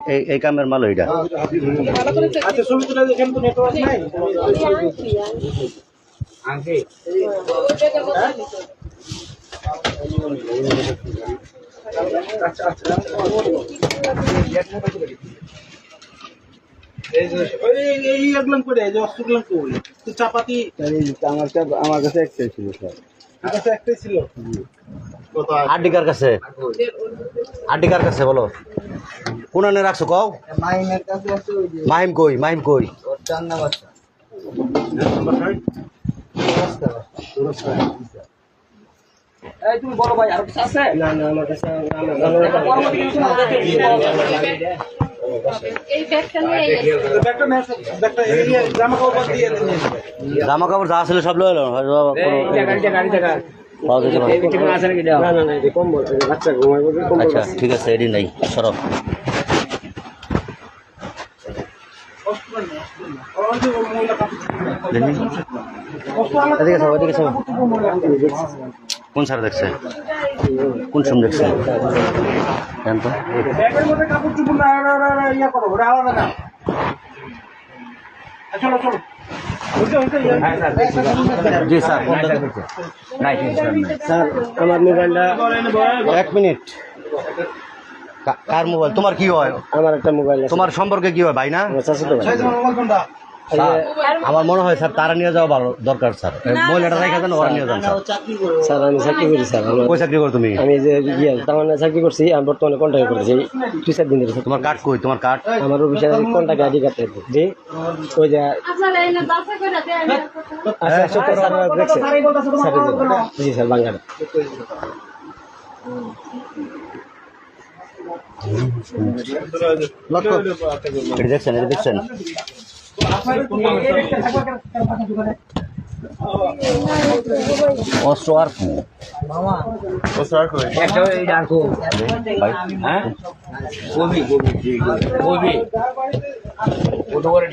এই কামের মাল ওইটা আচ্ছা ছবি তুলে দেখেন তো নেটওয়ার্ক নাই আচ্ছা আচ্ছা এই এগুলো করে এই যে অস্ত্রগুলো কই তো চাপাতি আমার কাছে একটাই ছিল স্যার। আমার কাছে একটাই ছিল আড্ডিকার কাছে বলো কোন আনে রাখছো কও মাইনের কাছে আছে ওই যে মাহিম কই ওর চান্না বাচ্চা। এই তুমি বলো ভাই আর কিছু আছে? না না আমার কাছে এই ব্যাগটা নিয়ে ব্যাগটা এই জামা কাপড় দিয়ে দেন জামা কাপড় যা ছিল সব লয়ে এলো পাওয়া যেতে পারে। না না না এটা কম বল বাচ্চা ঘুমায় বলে কম আচ্ছা ঠিক আছে এডি নাই সরব এদিকে সব কোন স্যার দেখছে কোন সময় দেখছে জান তো ব্যাগের মধ্যে কাপড় চুপড় না ইয়া করো ওটা আলাদা না চলো চলো জি স্যার স্যার আমার মোবাইলটা 1 মিনিট কার মোবাইল তোমার কি হয় আমার একটা মোবাইল আছে তোমার সম্পর্কে কি হয় ভাই না আমার চাচাতো ভাই। স্যার, আমার মনে হয় স্যার তারা নিয়ে যাওয়া ভালো দরকার স্যার মহিলাটা রেখে দেন ওরা নিয়ে যান স্যার স্যার আমি চাকরি করি স্যার কই চাকরি করো তুমি আমি যে তার মানে চাকরি করছি আমি বর্তমানে কন্ট্যাক্ট করতেছি 2-4 দিন ধরে তোমার কার্ড কই তোমার কার্ড আমার অফিসে কন্ট্যাক্ট আইডি কার্ড আছে জি ওই যে আচ্ছা সত্তর স্যার দেখছে স্যার জি স্যার বাংলাটা এটা দেখছেন অস্ত্র আর কি একটা এই ডাকো ভাই হ্যাঁ গোবি কত করে